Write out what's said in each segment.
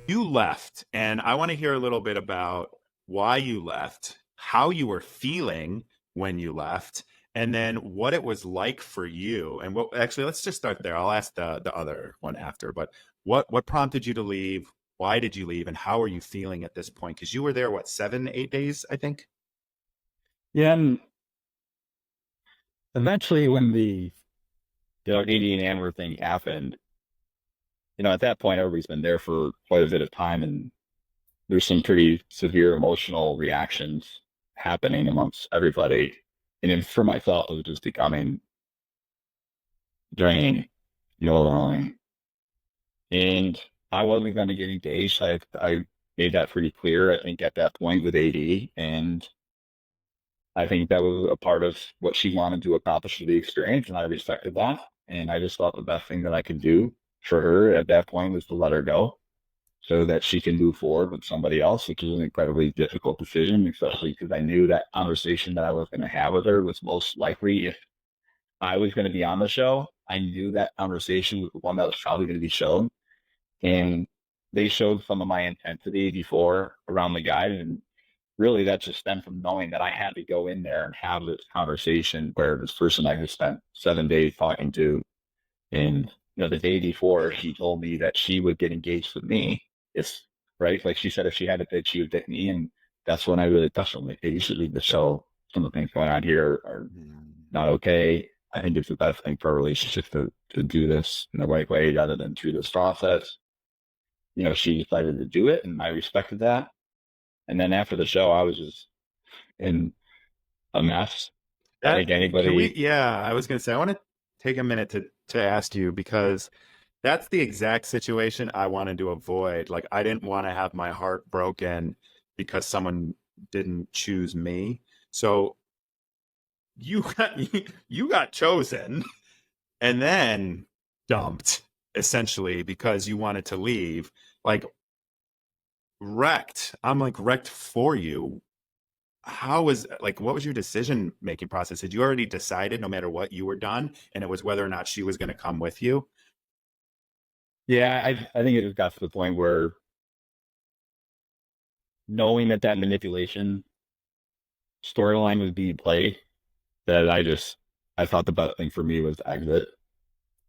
You left, and I want to hear a little bit about why you left, how you were feeling when you left, and then what it was like for you. And what actually, let's just start there. I'll ask the other one after, but what prompted you to leave? Why did you leave, and how are you feeling at this point? Because you were there, what, 7, 8 days, I think? Yeah, and eventually when the Canadian Amber thing happened, at that point everybody's been there for quite a bit of time and there's some pretty severe emotional reactions happening amongst everybody. And then for myself, it was just becoming draining, long. And I wasn't going to get engaged. I made that pretty clear, I think, at that point with AD. And I think that was a part of what she wanted to accomplish with the experience, and I respected that. And I just thought the best thing that I could do for her at that point was to let her go so that she can move forward with somebody else, which is an incredibly difficult decision, especially because I knew that conversation that I was going to have with her was most likely if I was going to be on the show. I knew that conversation was the one that was probably going to be shown. And they showed some of my intensity before around the guide. And really that just stemmed from knowing that I had to go in there and have this conversation where this person I had spent 7 days talking to, and the day before she told me that she would get engaged with me. It's right. Like she said, if she had to pick, she would pick me. And that's when I really touched on it. Hey, you should leave the show. Some of the things going on here are not okay. I think it's the best thing for a relationship to do this in the right way rather than through this process. She decided to do it and I respected that. And then after the show, I was just in a mess. I That think can we? anybody, Yeah, I was going to say I want to take a minute to ask you because that's the exact situation I wanted to avoid. Like I didn't want to have my heart broken because someone didn't choose me. So you got you got chosen and then dumped essentially because you wanted to leave. Like wrecked. I'm like wrecked for you. How was like what was your decision making process? Had you already decided no matter what you were done and it was whether or not she was going to come with you? yeah, I think it just got to the point where knowing that manipulation storyline was being played, that I thought the best thing for me was to exit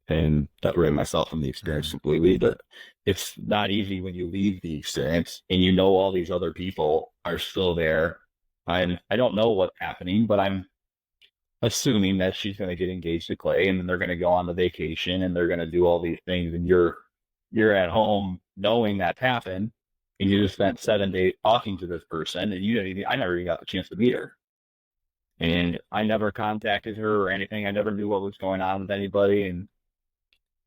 and separate myself from the experience completely. But it's not easy when you leave the experience and all these other people are still there. I don't know what's happening, but I'm assuming that she's going to get engaged to Clay and then they're going to go on the vacation and they're going to do all these things. And you're at home knowing that's happened and you just spent 7 days talking to this person and I never even got the chance to meet her. And I never contacted her or anything. I never knew what was going on with anybody. And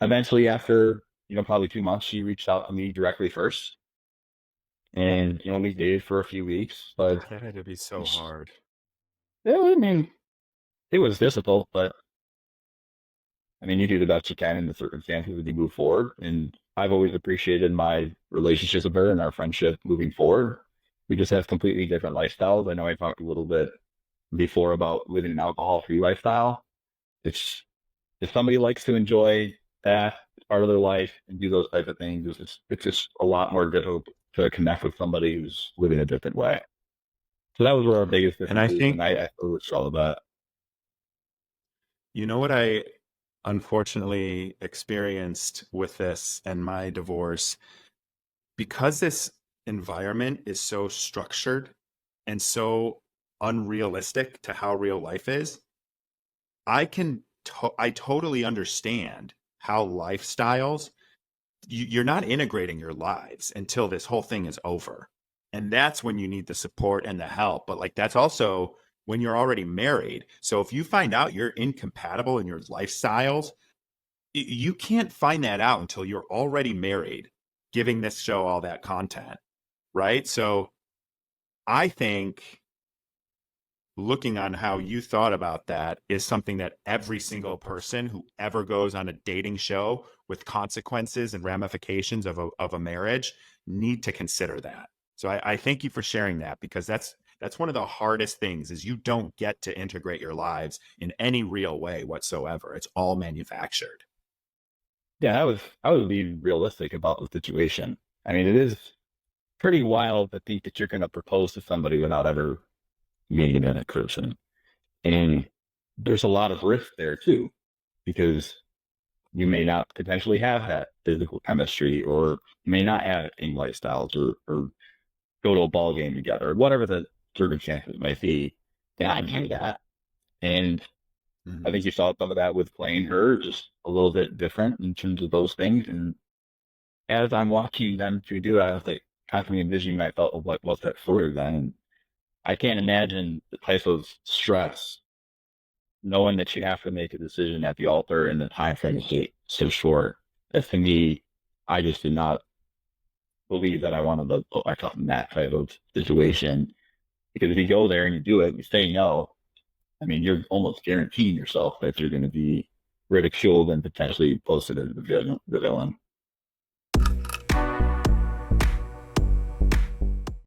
eventually after, probably 2 months, she reached out to me directly first. And, we dated for a few weeks, but That had to be so hard. yeah, I mean, it was difficult, but I mean, you do the best you can in the circumstances as you move forward. And I've always appreciated my relationships with her and our friendship moving forward. We just have completely different lifestyles. I know I talked a little bit before about living an alcohol-free lifestyle. It's if somebody likes to enjoy that part of their life and do those type of things, it's just a lot more difficult to connect with somebody who's living a different way. So that was where our biggest And I differences, and think I really saw that. you know what I unfortunately experienced with this and my divorce because this environment is so structured and so unrealistic to how real life is. I totally understand how lifestyles you're not integrating your lives until this whole thing is over. And that's when you need the support and the help. But like that's also when you're already married. So if you find out you're incompatible in your lifestyles, you can't find that out until you're already married, giving this show all that content, right? So I think looking on how you thought about that is something that every single person who ever goes on a dating show with consequences and ramifications of a marriage need to consider that. So I thank you for sharing that because that's one of the hardest things is you don't get to integrate your lives in any real way whatsoever. It's all manufactured. Yeah, I was being realistic about the situation. I mean, it is pretty wild to think that you're going to propose to somebody without ever meeting them in person. And there's a lot of risk there too, because you may not potentially have that physical chemistry, or you may not have any lifestyles, or go to a ball game together, or whatever the circumstances might be. And I knew that. And I think you saw some of that with playing her, just a little bit different in terms of those things. And as I'm watching them to do it, I was like constantly envisioning myself of what was that for them. And I can't imagine the type of stress knowing that you have to make a decision at the altar and the time frame is so short. That to me, I just did not believe that I wanted to put myself in that type of situation. Because if you go there and you do it, you say no, I mean, you're almost guaranteeing yourself that you're going to be ridiculed and potentially posted as the villain.